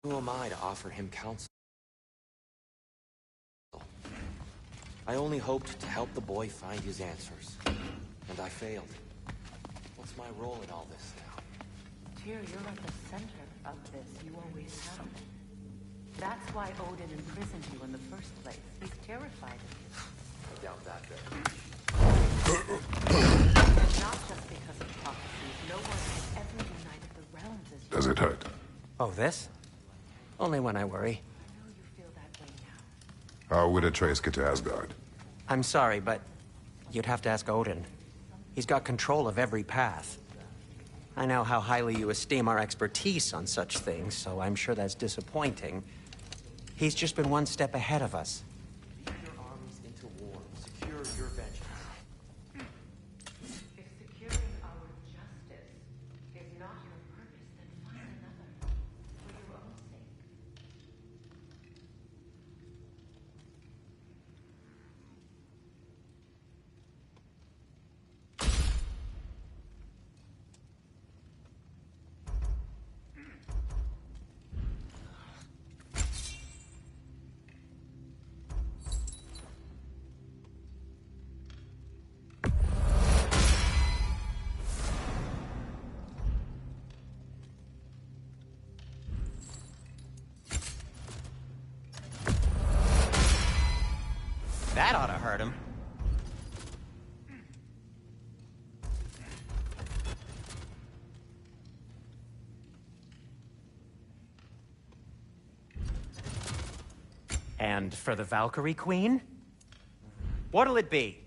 Who am I to offer him counsel? I only hoped to help the boy find his answers, and I failed. What's my role in all this now? Tyr, you're at the center of this. You always have been. That's why Odin imprisoned you in the first place. He's terrified of you. I doubt that bit. And not just because of prophecies. No one has ever united the realms as you. Does it hurt? Oh, this? Only when I worry. I know you feel that way now. How would Atreus get to Asgard? I'm sorry, but you'd have to ask Odin. He's got control of every path. I know how highly you esteem our expertise on such things, so I'm sure that's disappointing. He's just been one step ahead of us. Lead your armies into war. Secure your vengeance. If securing our justice is not your purpose, then find another. For your own sake. That ought to hurt him. And for the Valkyrie Queen? What'll it be?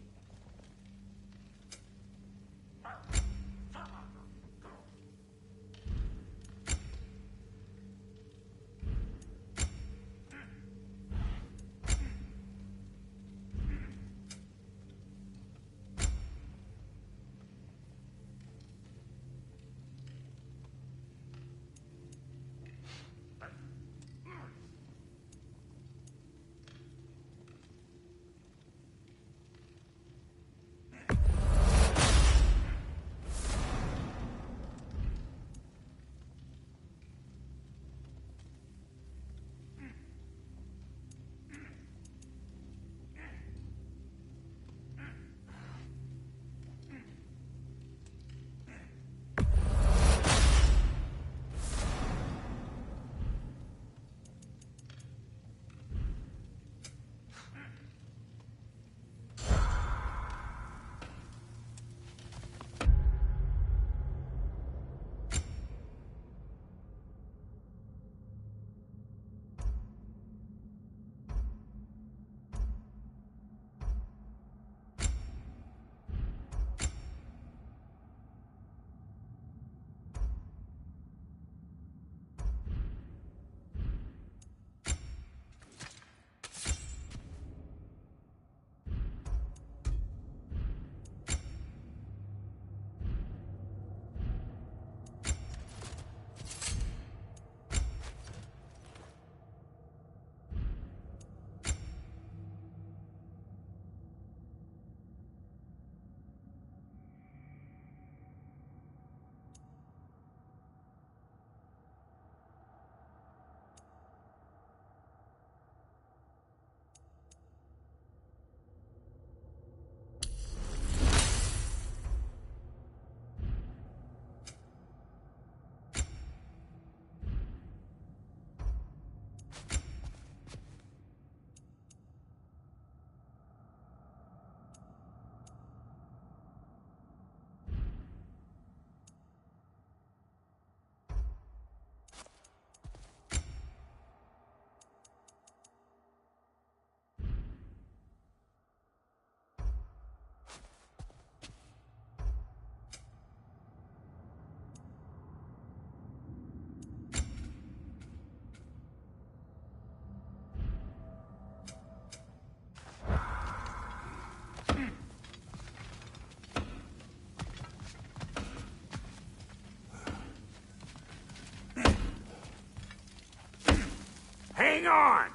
Hang on!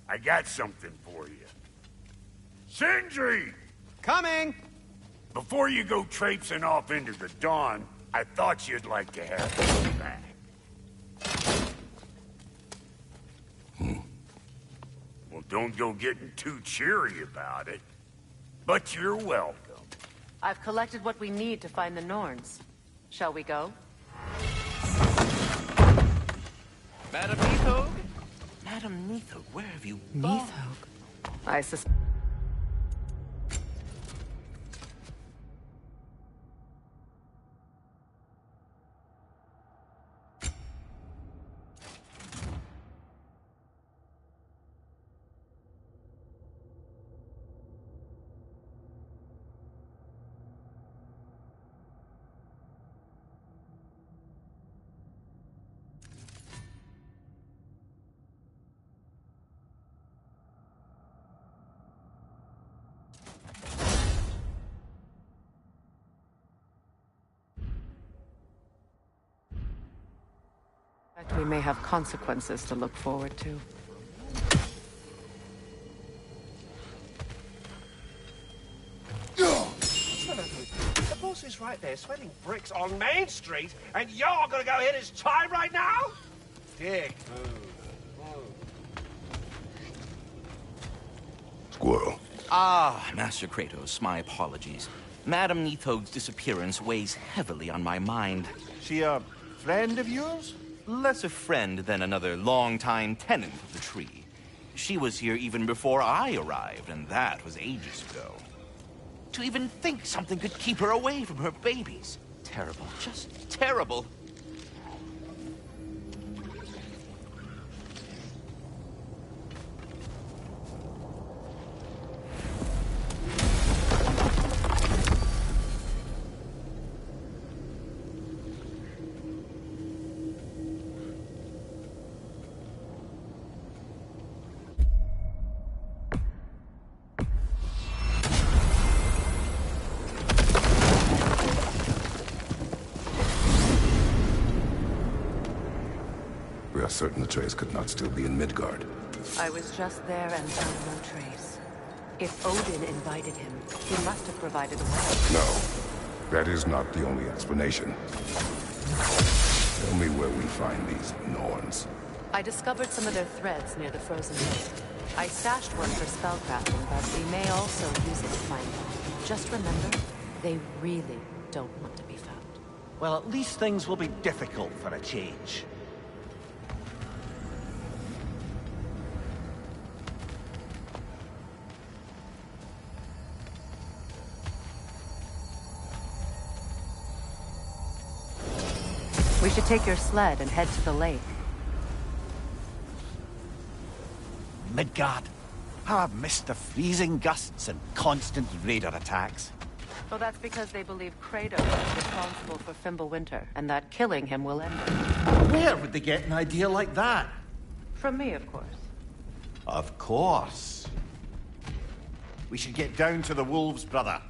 I got something for you. Sindri! Coming! Before you go traipsing off into the dawn, I thought you'd like to have this back. Well, don't go getting too cheery about it. But you're welcome. I've collected what we need to find the Norns. Shall we go? Madam Neathog? Madam Neathog, where have you gone? Neathog? I suspect. We may have consequences to look forward to. The boss is right there, sweating bricks on Main Street, and you're gonna go hit his time right now? Dick move. Squirrel. Ah, Master Kratos, my apologies. Madam Neathog's disappearance weighs heavily on my mind. She a friend of yours? Less a friend than another longtime tenant of the tree. She was here even before I arrived, and that was ages ago. To even think something could keep her away from her babies. Terrible, just terrible. We are certain the trace could not still be in Midgard. I was just there and found no trace. If Odin invited him, he must have provided a way. No, that is not the only explanation. Tell me where we find these Norns. I discovered some of their threads near the frozen lake. I stashed one for spellcrafting, but we may also use it to find them. Just remember, they really don't want to be found. Well, at least things will be difficult for a change. We should take your sled and head to the lake. Midgard. How I've missed the freezing gusts and constant raider attacks. Well, that's because they believe Kratos is responsible for Fimbulwinter, and that killing him will end it. Where would they get an idea like that? From me, of course. Of course. We should get down to the wolves, brother.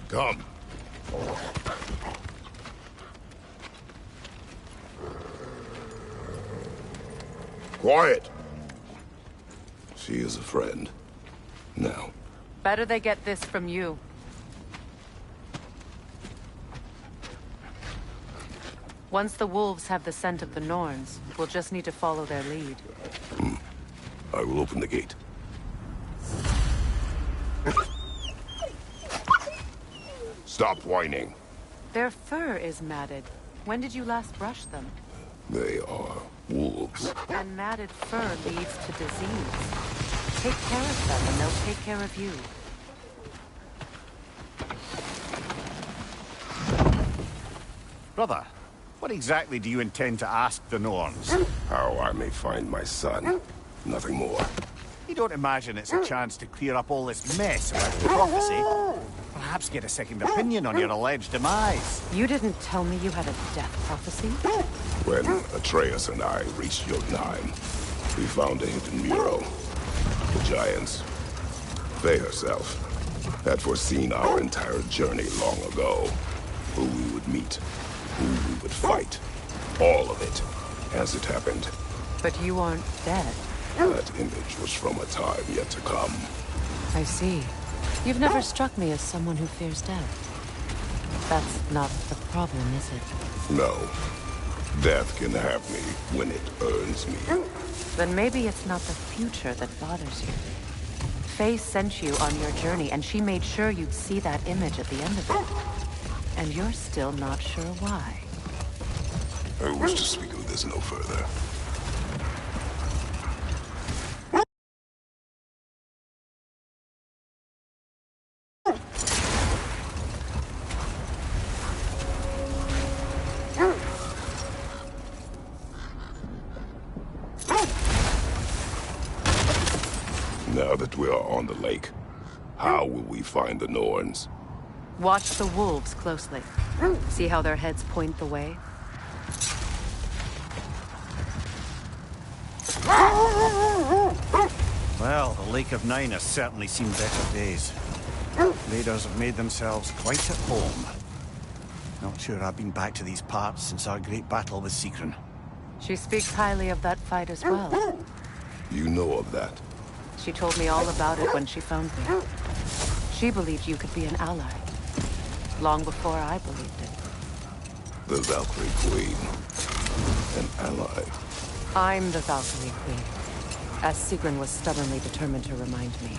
Come. Quiet. She is a friend. Now. Better they get this from you. Once the wolves have the scent of the Norns, we'll just need to follow their lead. I will open the gate. Stop whining. Their fur is matted. When did you last brush them? They are wolves. And matted fur leads to disease. Take care of them and they'll take care of you. Brother, what exactly do you intend to ask the Norns? How I may find my son. Nothing more. You don't imagine it's a chance to clear up all this mess about the prophecy? Perhaps get a second opinion on your alleged demise. You didn't tell me you had a death prophecy? When Atreus and I reached Jotunheim, we found a hidden mural. The giants, Faye herself, had foreseen our entire journey long ago. Who we would meet, who we would fight. All of it, as it happened. But you aren't dead. That image was from a time yet to come. I see. You've never struck me as someone who fears death. That's not the problem, is it? No. Death can have me when it earns me. Then maybe it's not the future that bothers you. Faye sent you on your journey, and she made sure you'd see that image at the end of it. And you're still not sure why. I wish to speak of this no further. Now that we are on the lake, how will we find the Norns? Watch the wolves closely. See how their heads point the way? Well, the Lake of Nine has certainly seen better days. Raiders have made themselves quite at home. Not sure I've been back to these parts since our great battle with Secren. She speaks highly of that fight as well. You know of that? She told me all about it when she found me. She believed you could be an ally. Long before I believed it. The Valkyrie Queen. An ally. I'm the Valkyrie Queen. As Secren was stubbornly determined to remind me.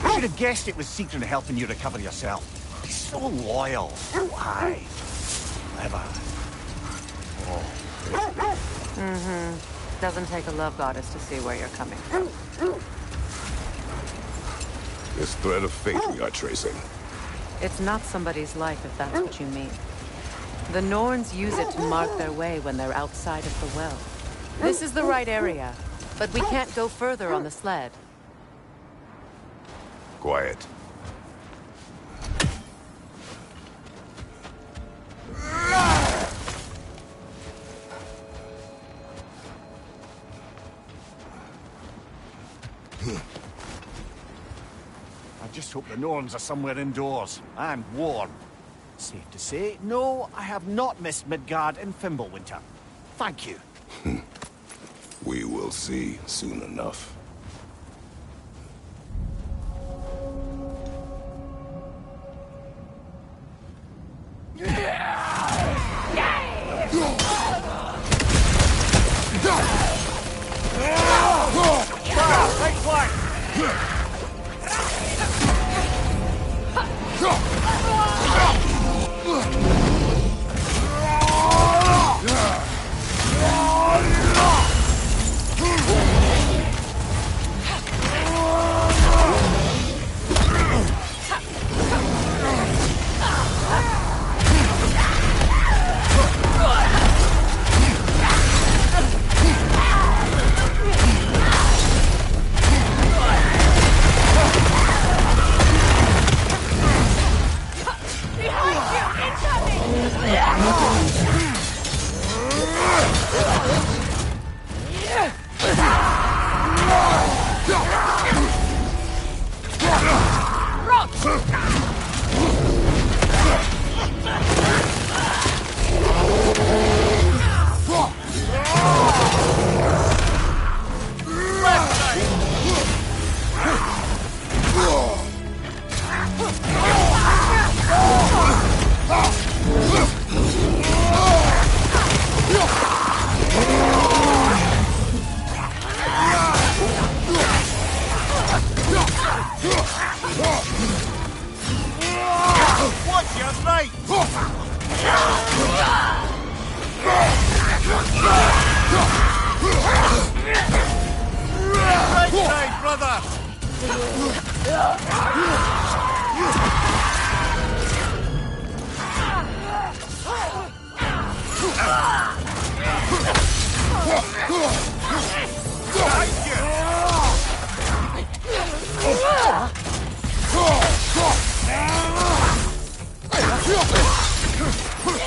I should have guessed it was Secren helping you recover yourself. He's so loyal. Why? Clever. Doesn't take a love goddess to see where you're coming from. This thread of fate we are tracing. It's not somebody's life, if that's what you mean. The Norns use it to mark their way when they're outside of the well. This is the right area, but we can't go further on the sled. Quiet. I just hope the Norns are somewhere indoors and warm. Safe to say, no, I have not missed Midgard in Fimbulwinter. Thank you. We will see soon enough.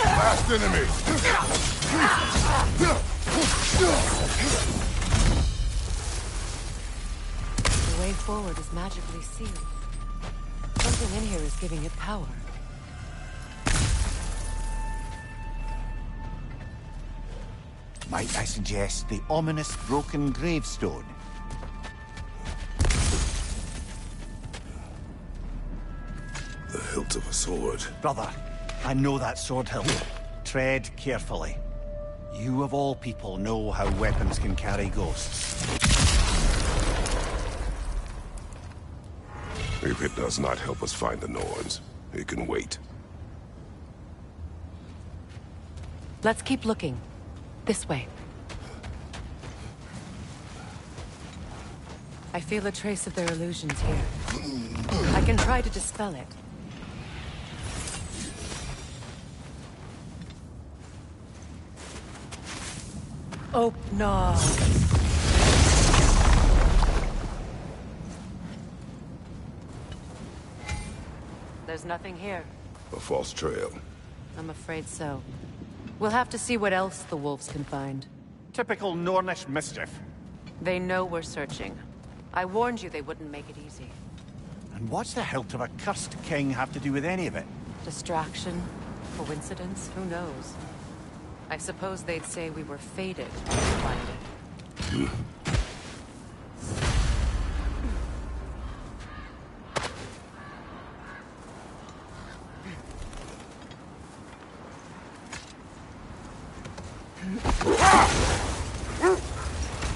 Last enemy! The way forward is magically sealed. Something in here is giving it power. Might I suggest the ominous broken gravestone? The hilt of a sword. Brother, I know that sword hilt. Tread carefully. You of all people know how weapons can carry ghosts. If it does not help us find the Norns, it can wait. Let's keep looking. This way. I feel a trace of their illusions here. I can try to dispel it. Oh, no. There's nothing here. A false trail. I'm afraid so. We'll have to see what else the wolves can find. Typical Nornish mischief. They know we're searching. I warned you they wouldn't make it easy. And what's the hilt of a cursed king have to do with any of it? Distraction? Coincidence? Who knows? I suppose they'd say we were fated to find it.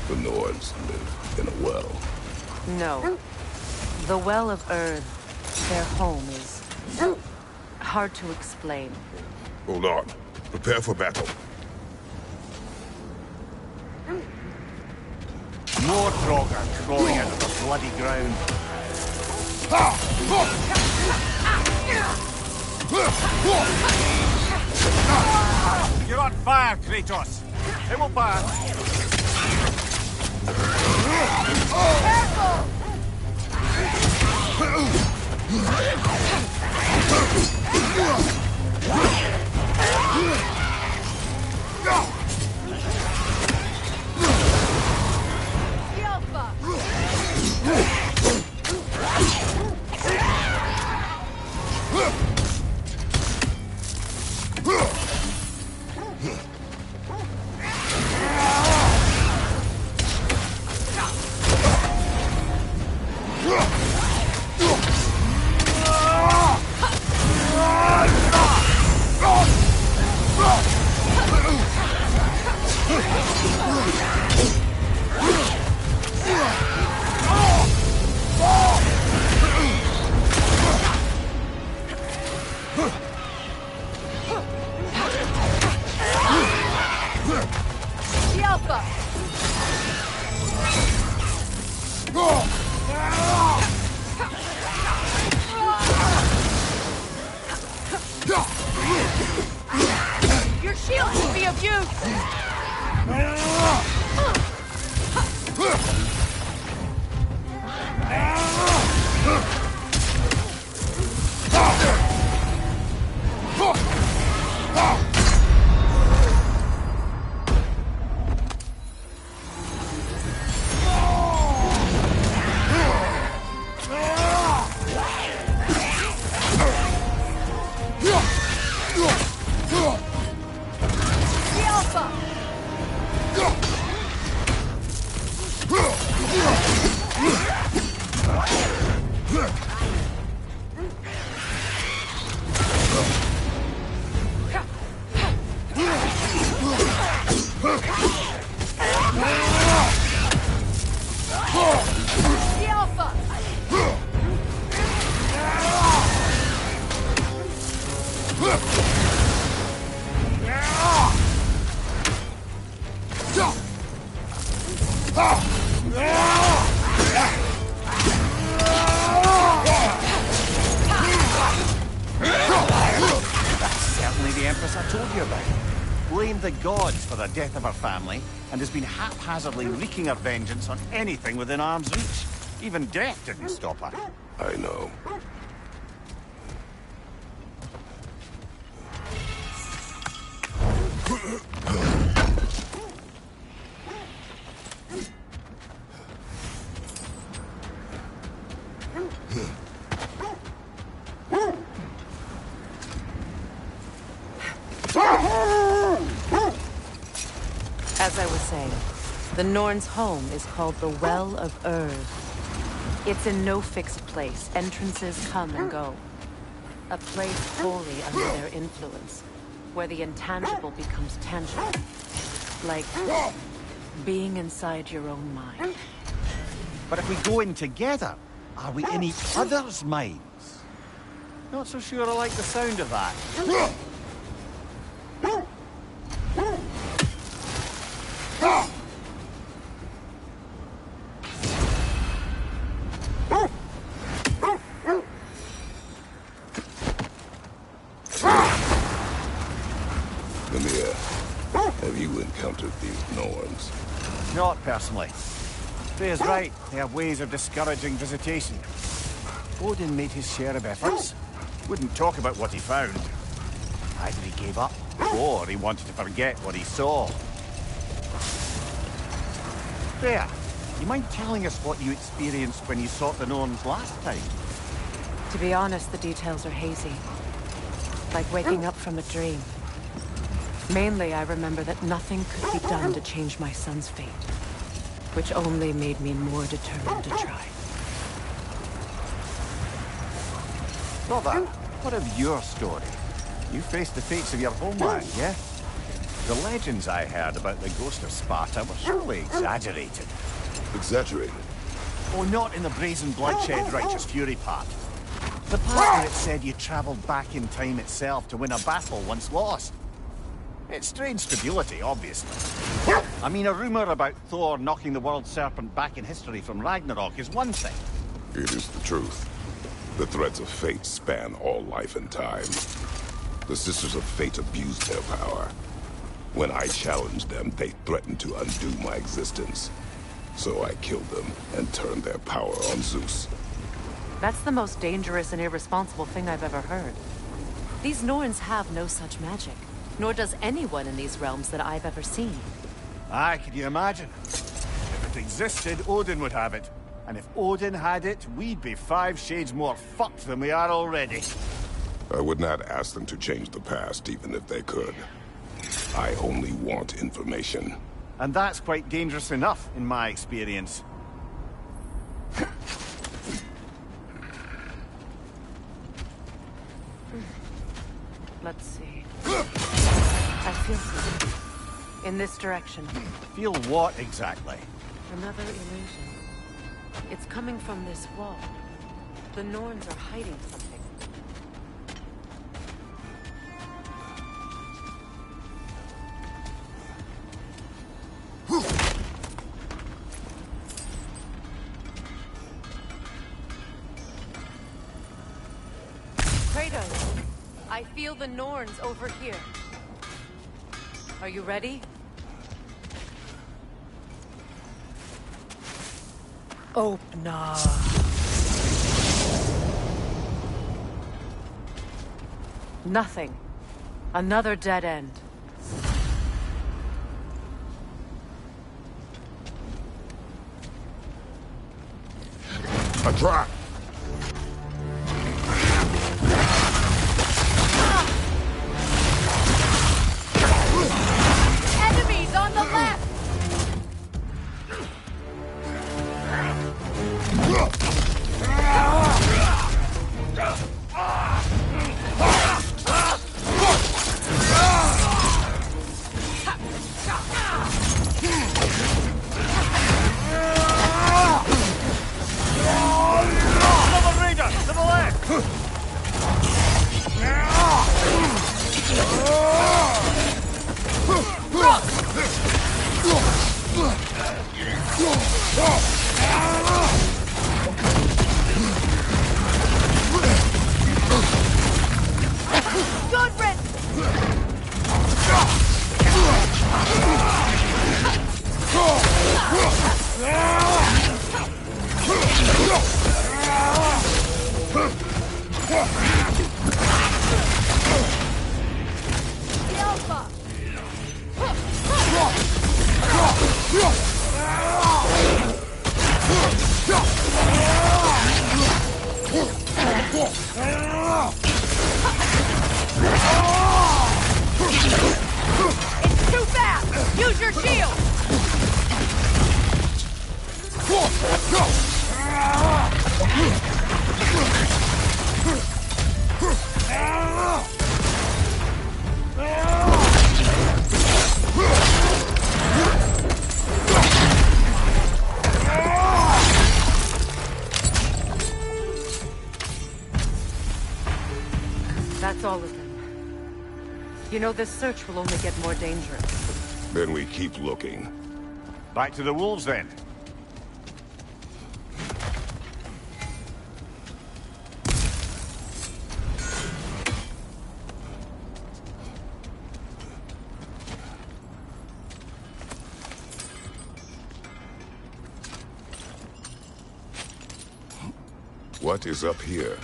The Norns live in a well. No. The Well of Earth, their home, is hard to explain. Hold on. Prepare for battle. More Draugr crawling out of the bloody ground. You're on fire, Kratos! It will pass! Your shield should be of use! Blamed the gods for the death of her family, and has been haphazardly wreaking her vengeance on anything within arm's reach. Even death didn't stop her. I know. As I was saying, the Norn's home is called the Well of Urd. It's in no fixed place. Entrances come and go. A place wholly under their influence, where the intangible becomes tangible. Like being inside your own mind. But if we go in together, are we in each other's minds? Not so sure I like the sound of that. Mimir, have you encountered these Norns? Not personally. Freya's right. They have ways of discouraging visitation. Odin made his share of efforts. Wouldn't talk about what he found. Either he gave up, or he wanted to forget what he saw. Freya, you mind telling us what you experienced when you sought the Norns last time? To be honest, the details are hazy. Like waking up from a dream. Mainly, I remember that nothing could be done to change my son's fate. Which only made me more determined to try. Brother, what of your story? You faced the fates of your homeland, yeah? The legends I heard about the ghost of Sparta were surely exaggerated. Exaggerated? Oh, not in the brazen bloodshed righteous fury part. The part where it said you travelled back in time itself to win a battle once lost. It's strange credulity, obviously. I mean, a rumour about Thor knocking the world serpent back in history from Ragnarok is one thing. It is the truth. The threads of fate span all life and time. The Sisters of Fate abused their power. When I challenged them, they threatened to undo my existence. So I killed them and turned their power on Zeus. That's the most dangerous and irresponsible thing I've ever heard. These Norns have no such magic. Nor does anyone in these realms that I've ever seen. Aye, can you imagine? If it existed, Odin would have it. And if Odin had it, we'd be 5 shades more fucked than we are already. I would not ask them to change the past, even if they could. I only want information. And that's quite dangerous enough, in my experience. Let's see. I feel something. In this direction. Feel what, exactly? Another illusion. It's coming from this wall. The Norns are hiding something. Kratos, I feel the Norns over here. Are you ready? Opener. Nothing. Another dead end. A trap! Enemies on the left! It's Too fast! Use your shield! That's all of them. You know, this search will only get more dangerous. Then we keep looking. Back to the wolves, then. What is up here?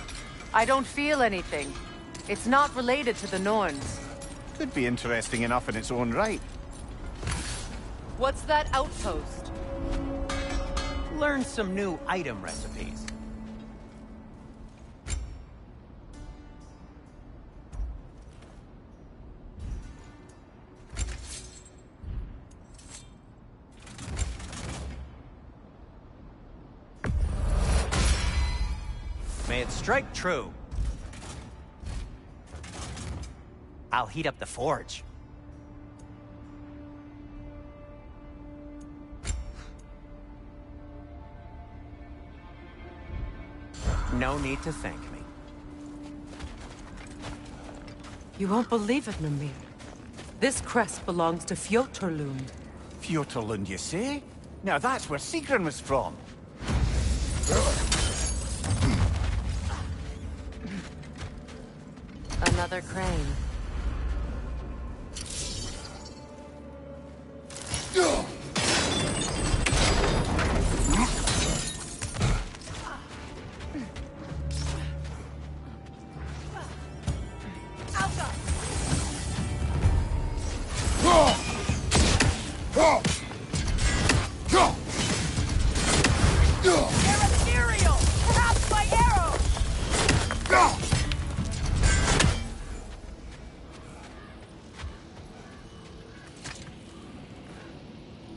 I don't feel anything. It's not related to the Norns. Could be interesting enough in its own right. What's that outpost? Learn some new item recipes. May it strike true. I'll heat up the forge. No need to thank me. You won't believe it, Mimir. This crest belongs to Fjotorlund. Fjotorlund, you say? Now that's where Sigrun was from. Another crane.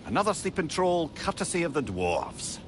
Another sleeping troll, courtesy of the dwarves.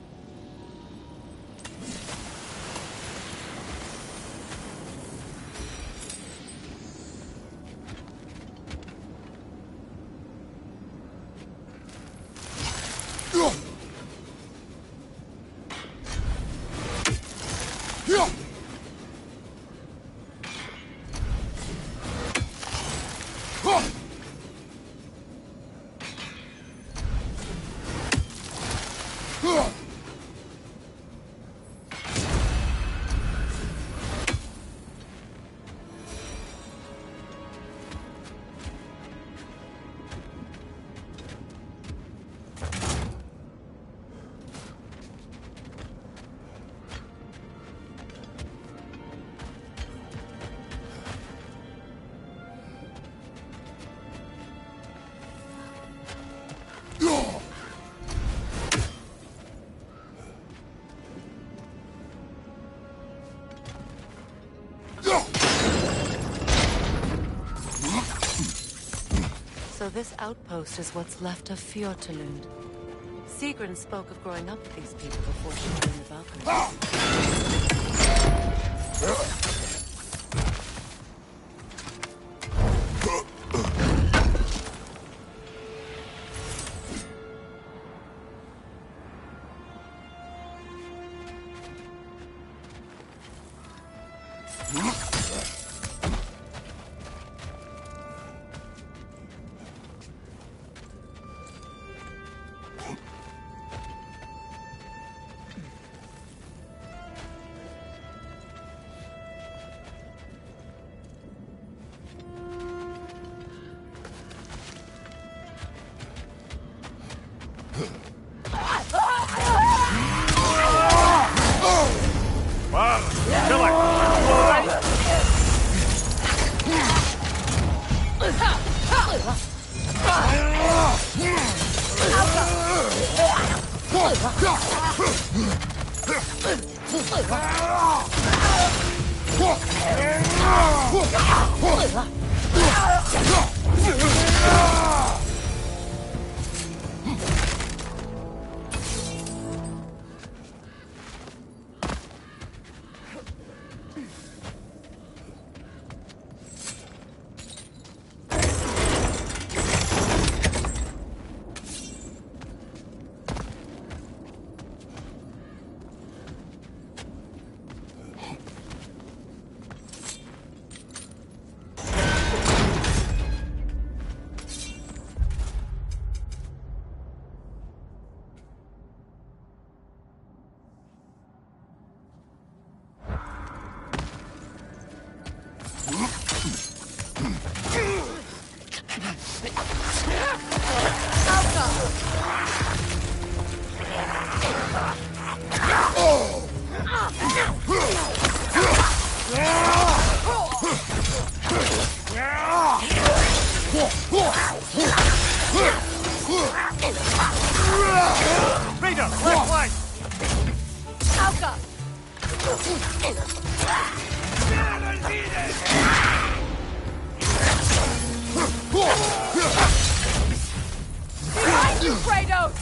So this outpost is what's left of Fjotorlund. Sigrun spoke of growing up with these people before she joined the Valkyries. Raider, left flank! Behind you, Kratos!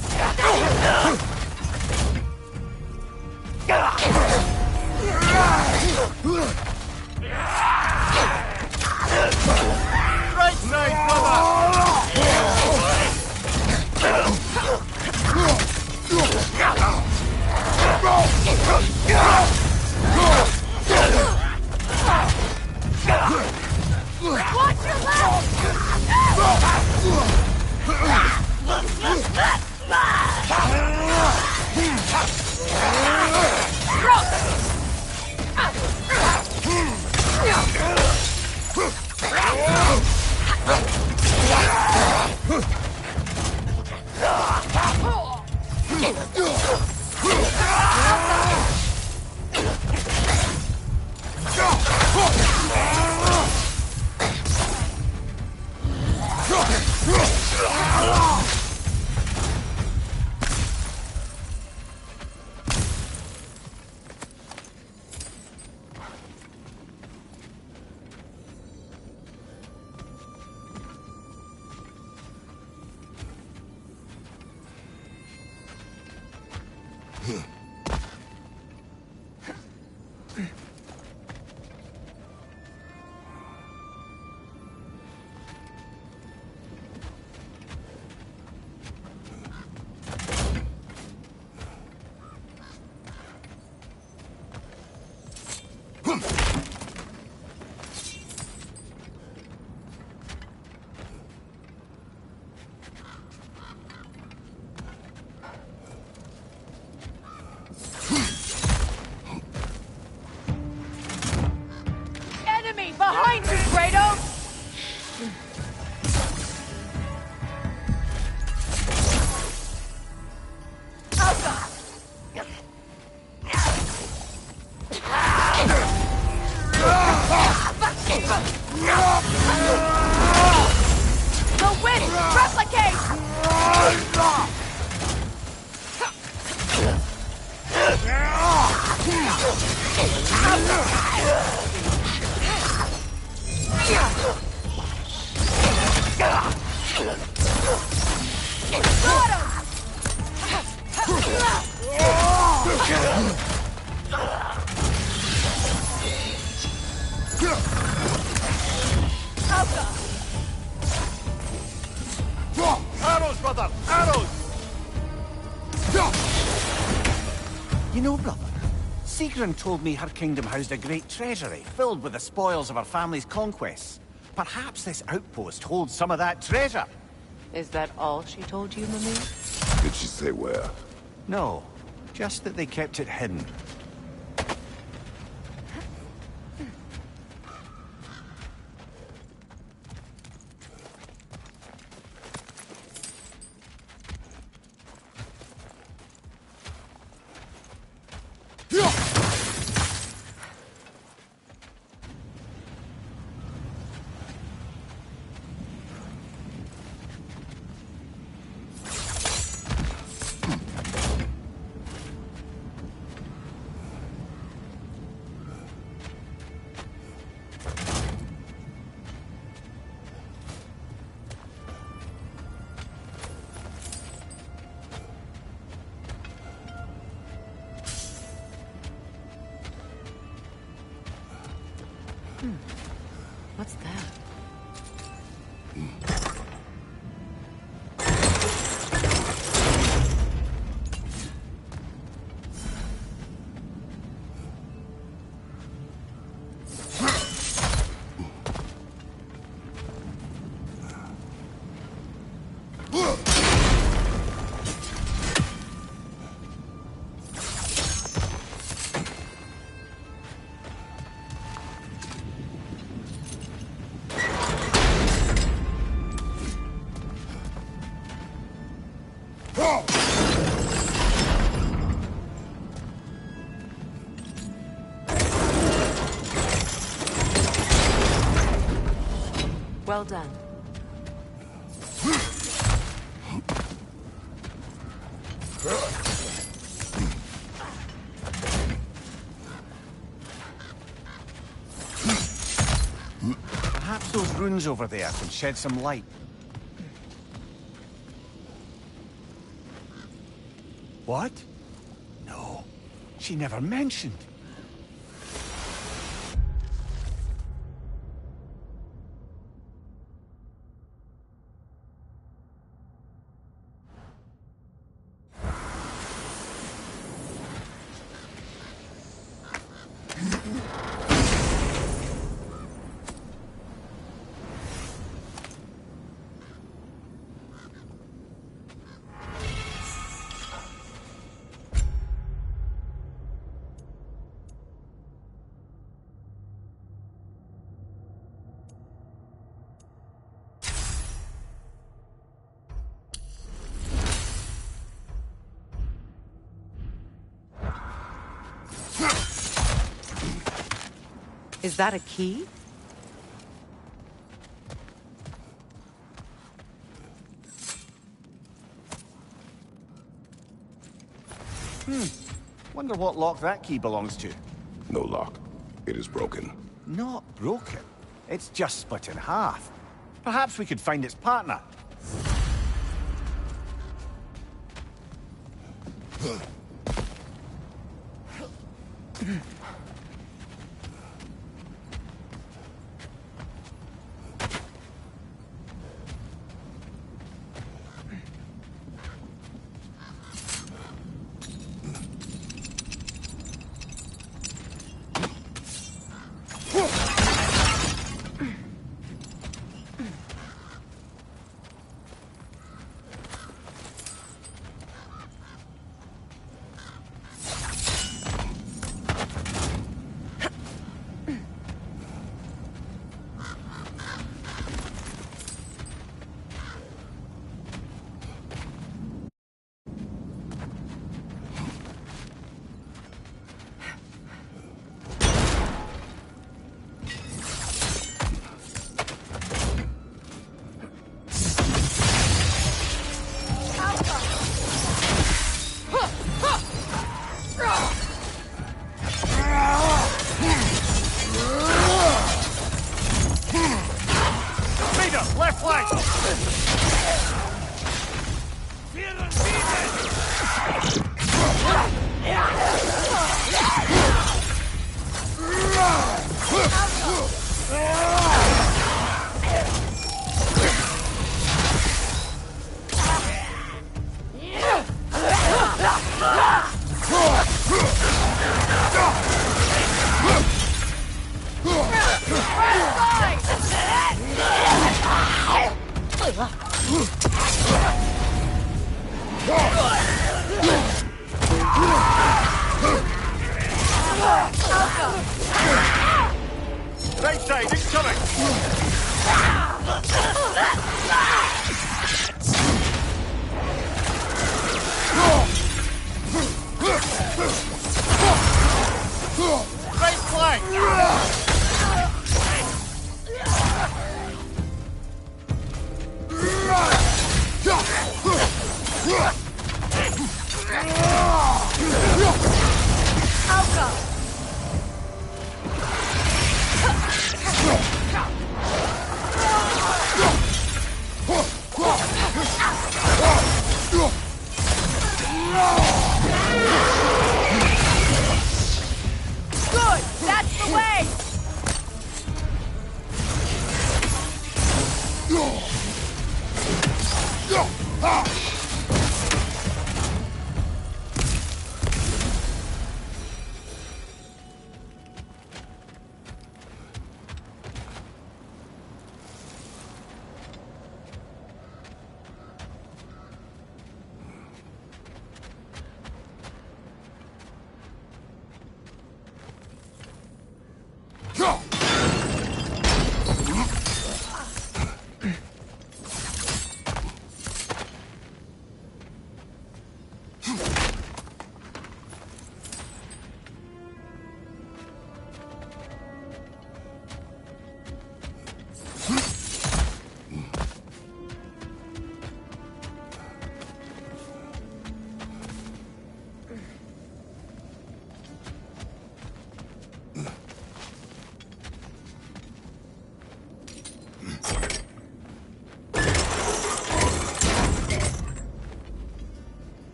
Right side, brother! Watch your enemy behind you, Kratos! The wind replicate! Arrows, brother! Arrows! You know, brother, Sigrun told me her kingdom housed a great treasury filled with the spoils of her family's conquests. Perhaps this outpost holds some of that treasure. Is that all she told you, Mimir? Did she say where? No, just that they kept it hidden. What's that? Well done. Perhaps those runes over there can shed some light. What? No, she never mentioned. Is that a key? Wonder what lock that key belongs to. No lock. It is broken. Not broken. It's just split in half. Perhaps we could find its partner. Left flank! Right side, incoming! Right flank! Good! That's the way!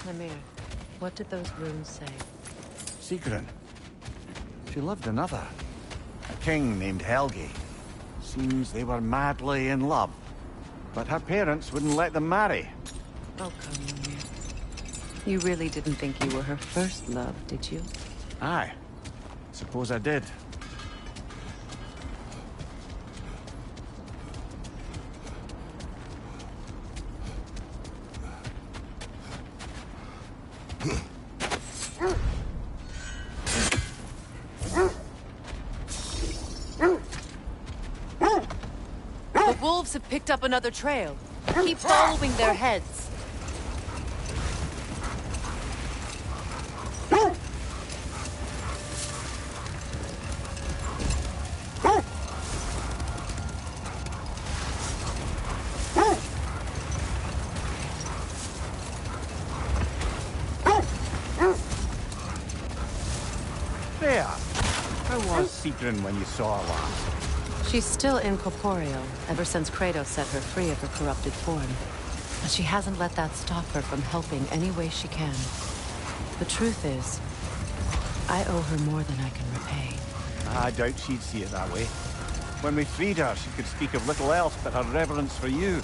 Lemire, what did those runes say? Sigrun. She loved another. A king named Helgi. Seems they were madly in love. But her parents wouldn't let them marry. Oh, come, Lemire. You really didn't think you were her first love, did you? Aye. Suppose I did. The wolves have picked up another trail. Keep following their heads. There. How was Sigrun when you saw her last? She's still incorporeal, ever since Kratos set her free of her corrupted form. But she hasn't let that stop her from helping any way she can. The truth is, I owe her more than I can repay. I doubt she'd see it that way. When we freed her, she could speak of little else but her reverence for you.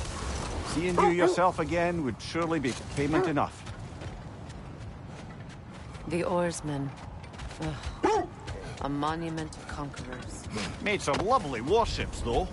Seeing you yourself again would surely be payment enough. The oarsmen. Ugh. A monument of conquerors. Made some lovely warships, though.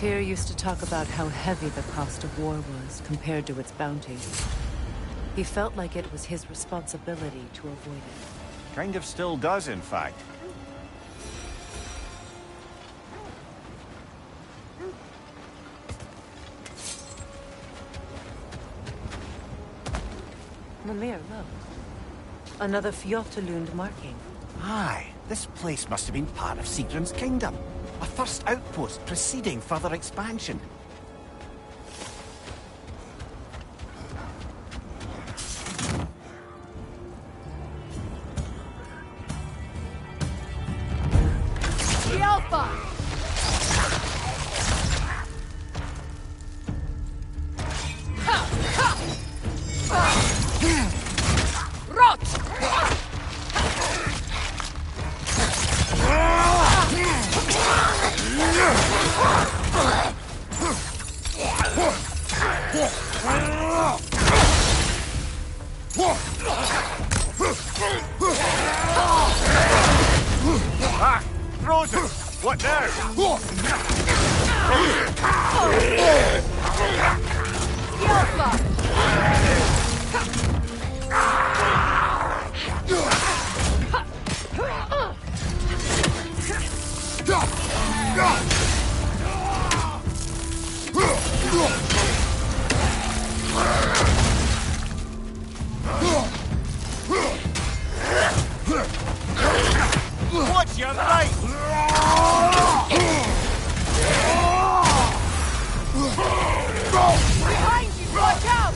Tyr used to talk about how heavy the cost of war was compared to its bounty. He felt like it was his responsibility to avoid it. Kind of still does, in fact. Mimir, look. Another Fjotalund marking. Aye, this place must have been part of Sigrun's kingdom. A first outpost preceding further expansion. Ah! Frozen! What now? Watch your right! Behind you! Watch out!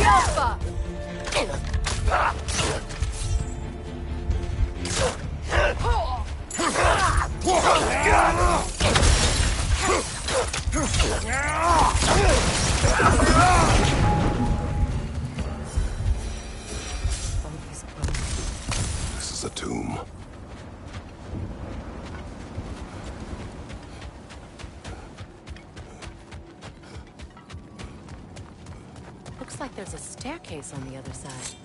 Alpha! This is a tomb. Looks like there's a staircase on the other side.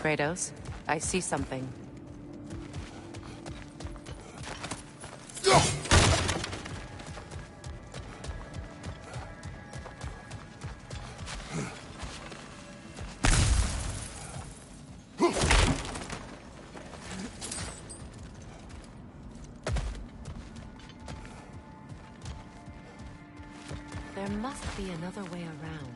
Kratos, I see something. There must be another way around.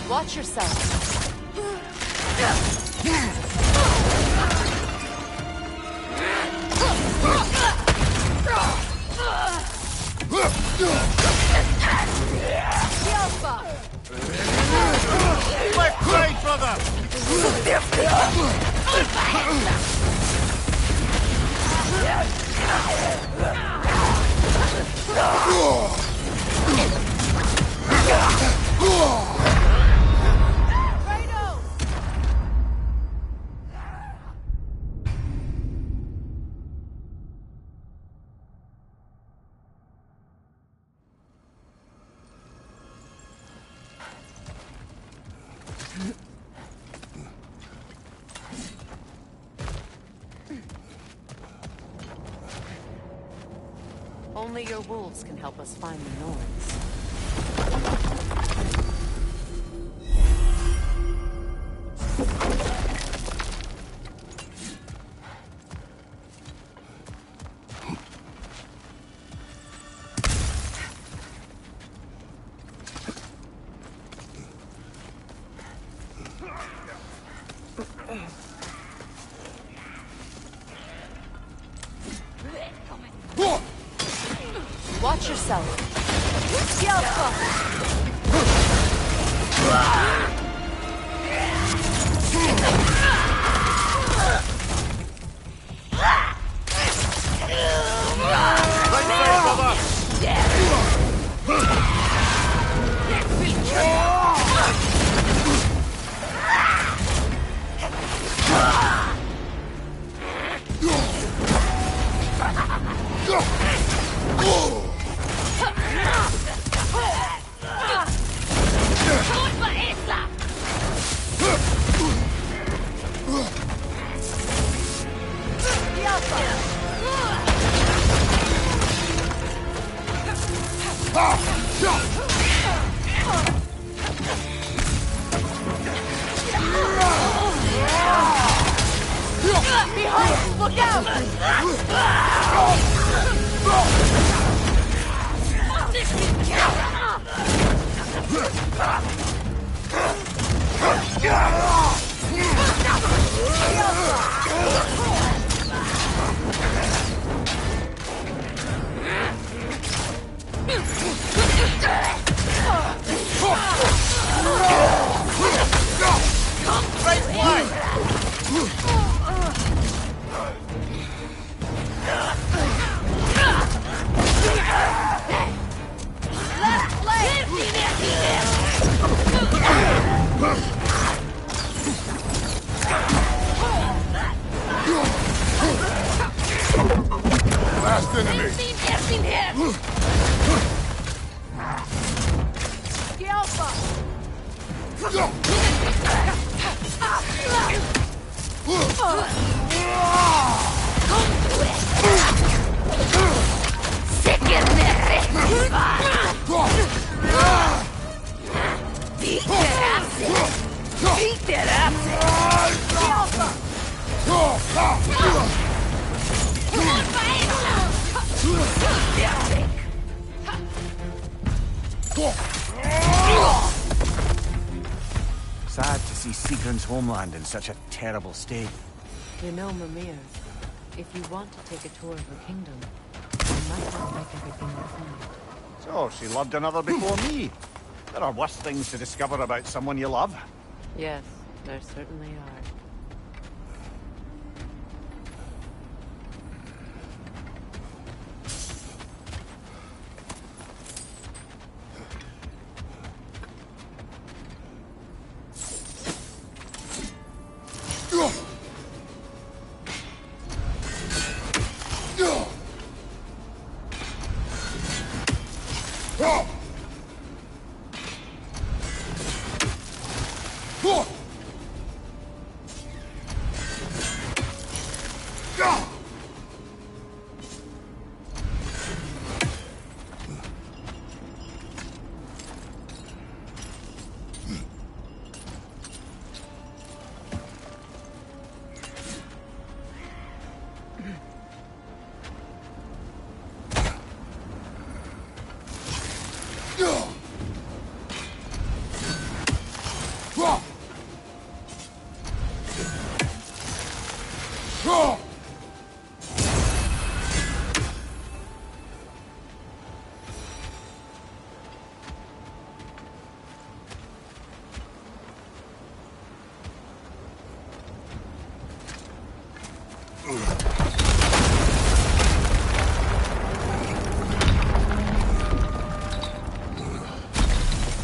Watch yourself. Left side, brother! Only your wolves can help us find the Norns. Watch yourself. Behind! Look out! Last enemy! Sad to see Sigrun's homeland in such a terrible state. You know, Mimir, if you want to take a tour of her kingdom, you might not like everything you find. So, she loved another before me. There are worse things to discover about someone you love. Yes, there certainly are.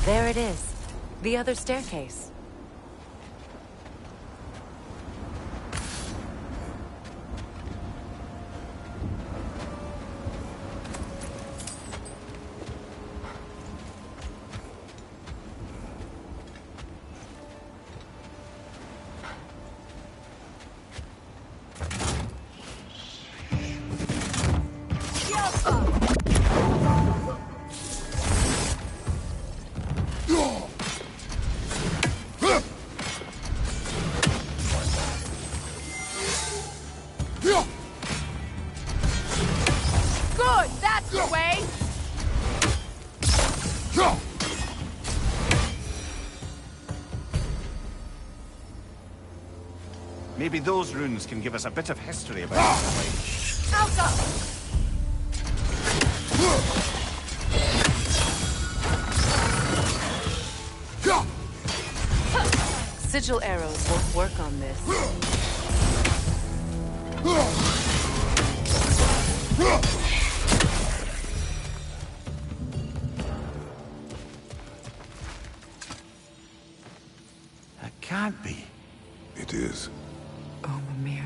There it is. The other staircase. Maybe those runes can give us a bit of history about this place. Alka! Sigil arrows won't work on this. That can't be. It is. Oh, Mimir.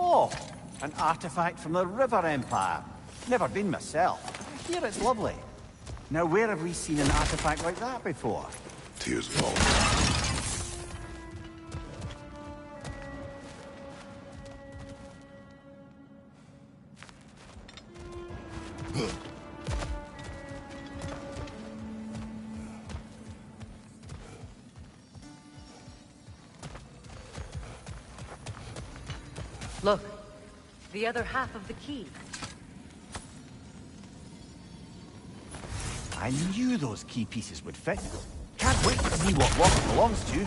Oh, an artifact from the River Empire. Never been myself. I hear it's lovely. Now, where have we seen an artifact like that before? Tears fall. Look, the other half of the key. I knew those key pieces would fit. Can't wait to see what lock it belongs to.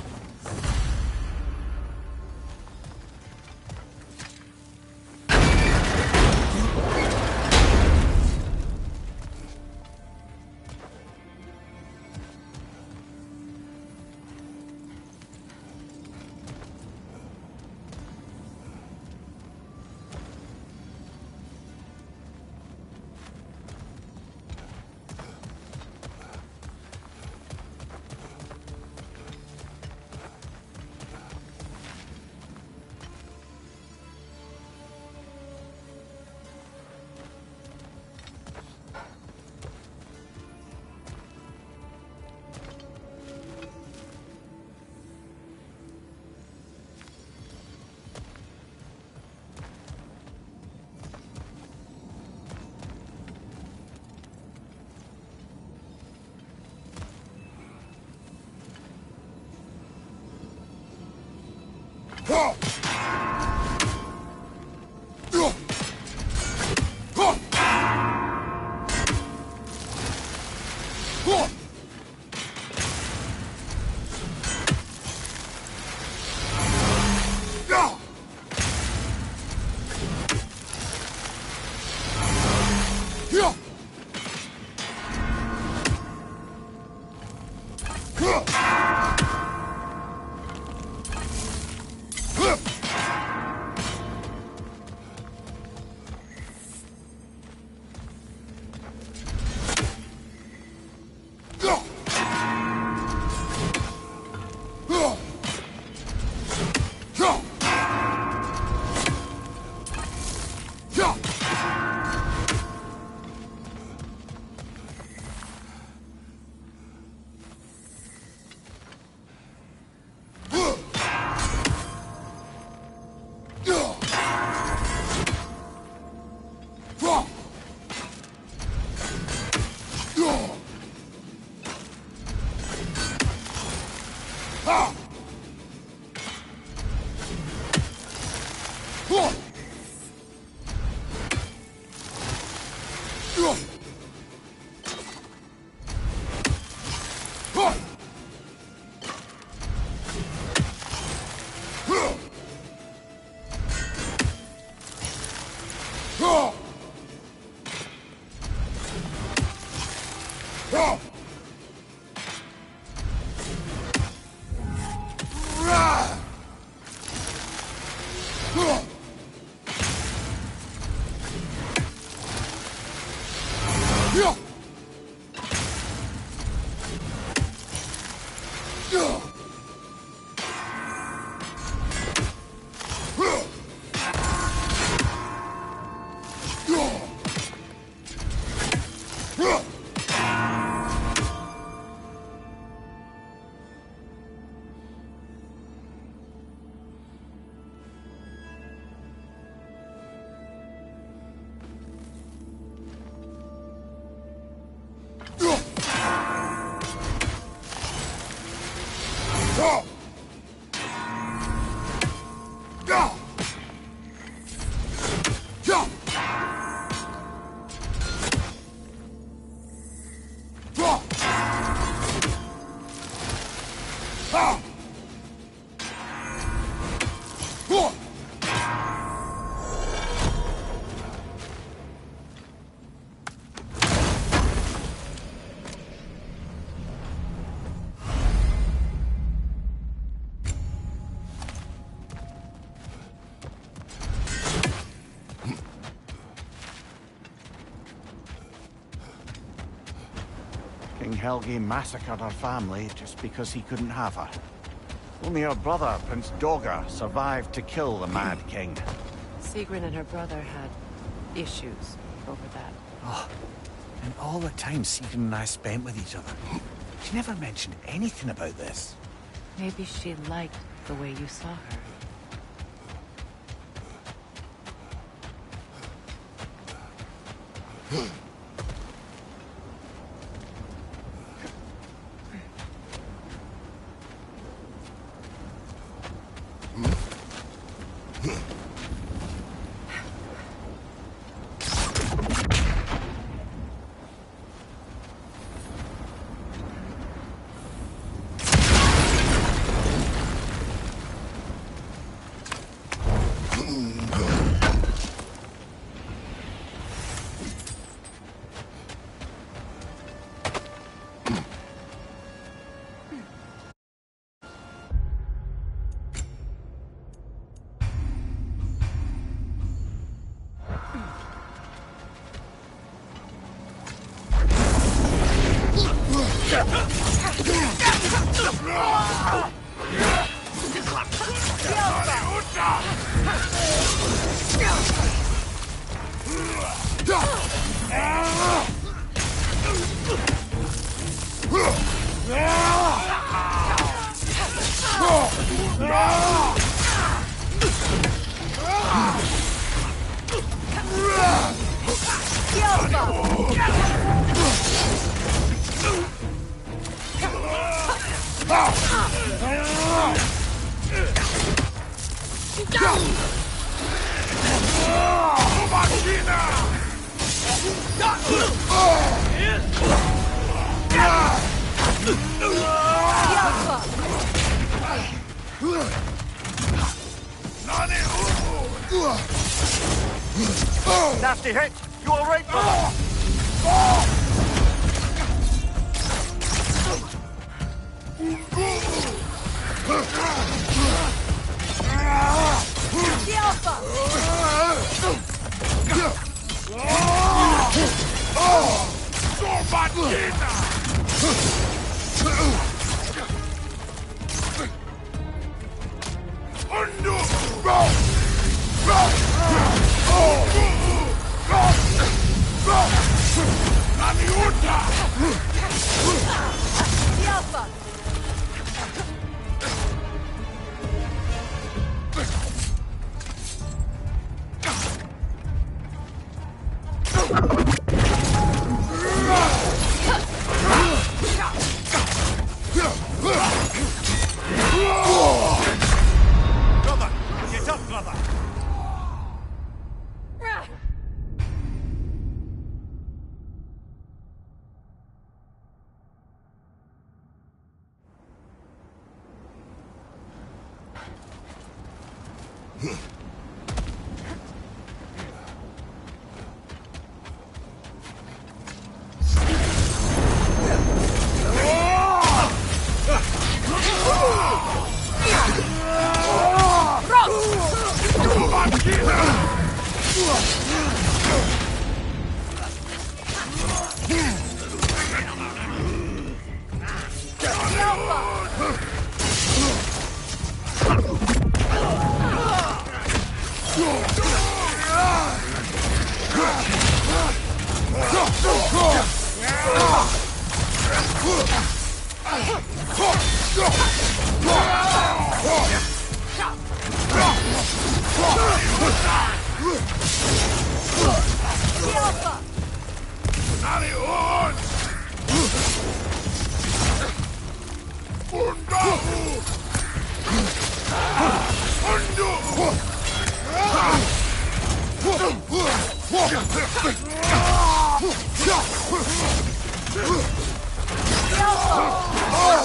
King Helgi massacred her family just because he couldn't have her. Only her brother, Prince Dogr, survived to kill the Mad King. Sigrun and her brother had issues over that. Oh, and all the time Sigrun and I spent with each other. She never mentioned anything about this. Maybe she liked the way you saw her. Nasty hit! You alright, brother?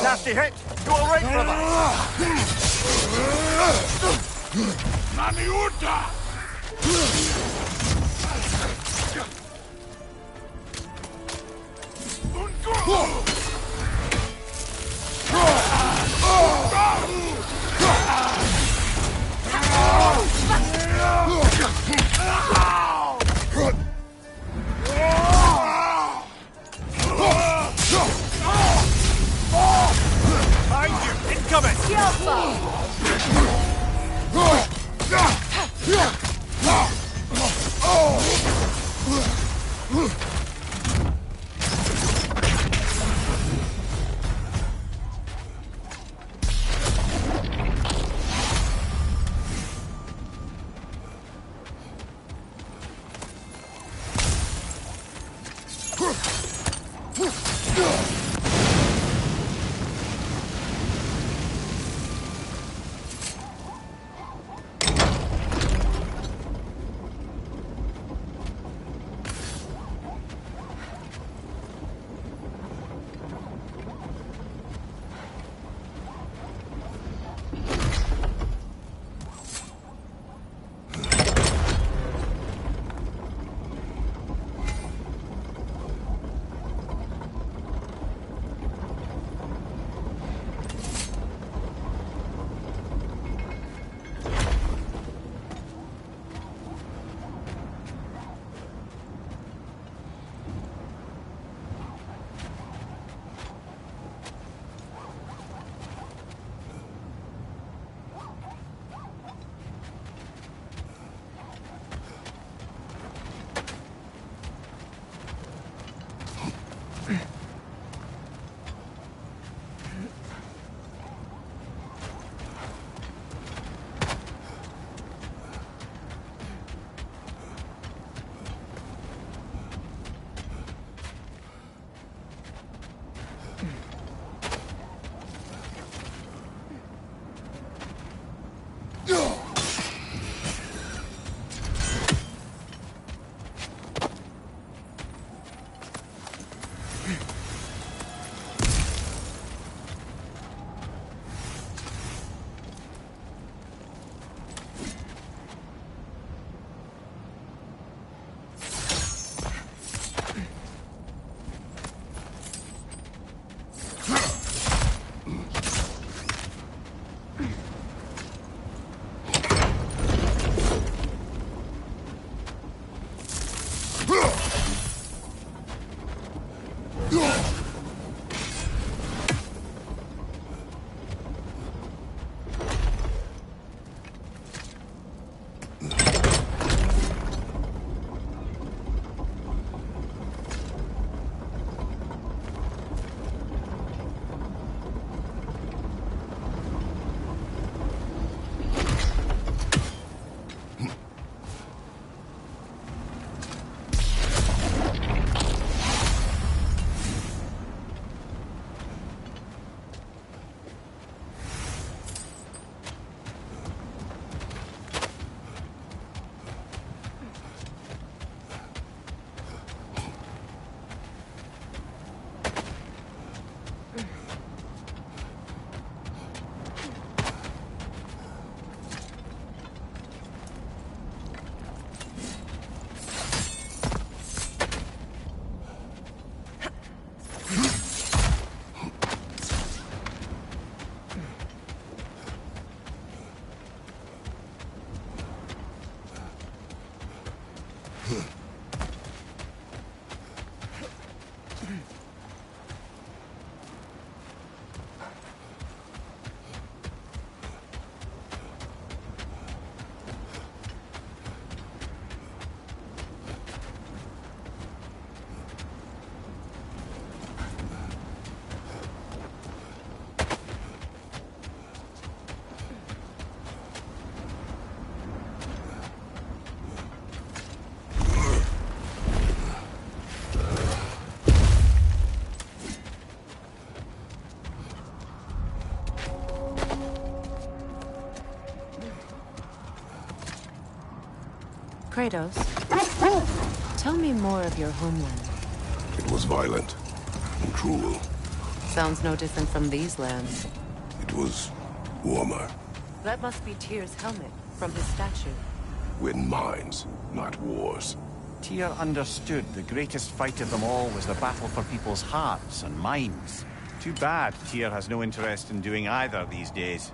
Nasty hit! You alright, brother? Behind you! Incoming! Kratos, tell me more of your homeland. It was violent and cruel. Sounds no different from these lands. It was warmer. That must be Tyr's helmet, from his statue. Win minds, not wars. Tyr understood the greatest fight of them all was the battle for people's hearts and minds. Too bad Tyr has no interest in doing either these days.